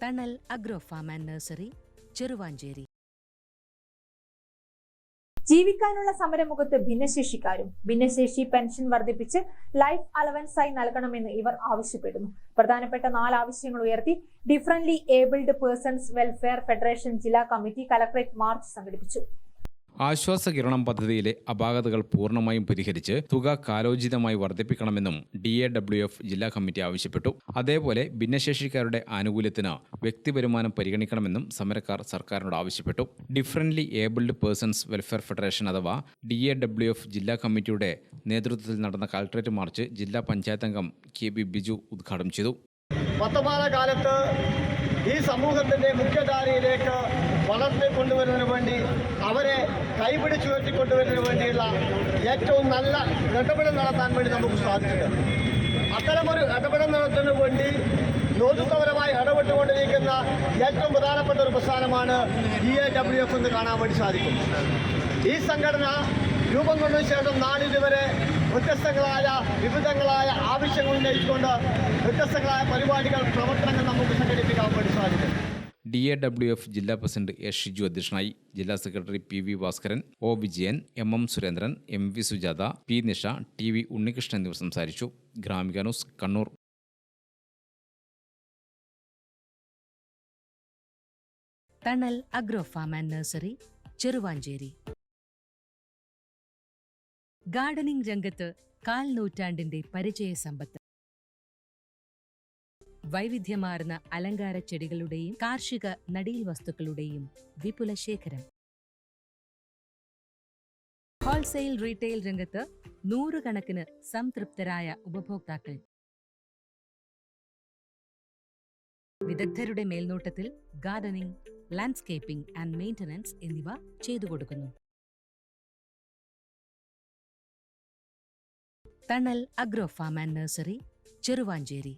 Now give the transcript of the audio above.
തണൽ agro farm and nursery, Cheruvancheri. ജീവിക്കാനുള്ള സമരമുഖത്ത് ഭിന്നശേഷിക്കാരും. ഭിന്നശേഷി പെൻഷൻ വർദ്ധിപ്പിച്ച് ലൈഫ് അലവൻസായി നൽകണമെന്ന് ഇവർ ആവശ്യപ്പെടുന്നു. പ്രധാനപ്പെട്ട 4 ആവശ്യങ്ങൾ ഉയർത്തി differently abled persons welfare federation ജില്ലാ കമ്മിറ്റി കലക്ടറേറ്റ് മാർച്ച് സംഘടിപ്പിച്ചു. ആശ്വാസകിരണം പദ്ധതിയിലെ അപാകതകൾ പൂർണ്ണമായും പരിഹരിച്ച് തുക കാലോചിതമായി വർദ്ധിപ്പിക്കണമെന്നും DAWF ജില്ലാ കമ്മിറ്റി ആവശ്യപ്പെട്ടു. അതേപോലെ ഭിന്നശേഷിക്കാരുടെ ആനുകൂല്യത്തിന് വ്യക്തിവരുമാനം പരിഗണിക്കണമെന്നും സമരക്കാർ സർക്കാരിനോട് ആവശ്യപ്പെട്ടു. Differently abled persons welfare federation അഥവാ DAWF ജില്ലാ കമ്മിറ്റിയുടെ നേതൃത്വത്തിൽ നടന്ന കളക്ടറേറ്റ് മാർച്ച് ജില്ലാ പഞ്ചായത്ത് അംഗം KB ബിജു ഉദ്ഘാടനം ചെയ്തു. വർത്തമാനകാലത്ത് ഈ സമൂഹത്തിന്റെ മുഖ്യധാരയിലേക്ക് വളർത്തിക്കൊണ്ടുവരുന്നതിന് വേണ്ടി അവരെ കൈപിടിച്ചുയർത്തിക്കൊണ്ടുവരുന്നതിന് വേണ്ടിയുള്ള ഏറ്റവും നല്ല ഇടപെടൽ നടത്താൻ വേണ്ടി നമുക്ക് സാധിച്ചിട്ടുണ്ട്. അത്തരമൊരു ഇടപെടൽ നടത്തുന്നതിന് വേണ്ടി നേതൃത്വപരമായി ഇടപെട്ടുകൊണ്ടിരിക്കുന്ന ഏറ്റവും പ്രധാനപ്പെട്ട ഒരു പ്രസ്ഥാനമാണ് DAWF എന്ന് കാണാൻ വേണ്ടി സാധിക്കും. ഈ സംഘടന രൂപം കൊണ്ടതിന് ശേഷം നാളിതുവരെ വ്യത്യസ്തങ്ങളായ വിവിധങ്ങളായ ആവശ്യങ്ങൾ ഉന്നയിച്ചുകൊണ്ട് വ്യത്യസ്തങ്ങളായ പരിപാടികൾ പ്രവർത്തനങ്ങൾ നമുക്ക് സംഘടിപ്പിക്കാൻ വേണ്ടി സാധിക്കും. DAWF ജില്ലാ പ്രസിഡന്റ് S. ഷിജു അധ്യക്ഷനായി. ജില്ലാ secretary PV Bhaskaran, O. Vijayan, MM Surendran, MV Sujatha, P. Nisha, TV Unnikrishnan എന്നിവർ സംസാരിച്ചു. Gramika news, Kannur. Thanal agro farm and nursery, Cheruvancheri. Gardening രംഗത്ത് 1/4 നൂറ്റാണ്ടിന്റെ പരിചയ സമ്പത്ത്. വൈവിധ്യമാർന്ന അലങ്കാര ചെടികളുടെയും കാർഷിക നടീൽ വസ്തുക്കളുടെയും വിപുല ശേഖരം. ഹോൾസെയിൽ റീറ്റെയിൽ രംഗത്ത് 100 കണക്കിന് സംതൃപ്തരായ ഉപഭോക്താക്കൾ. വിദഗ്ധരുടെ മേൽനോട്ടത്തിൽ ഗാർഡനിംഗ്, ലാൻഡ്സ്കേപ്പിംഗ് ആൻഡ് മെയിന്റനൻസ് എന്നിവ ചെയ്തു കൊടുക്കുന്നു. Thanal agro farm and nursery, Cheruvanchery.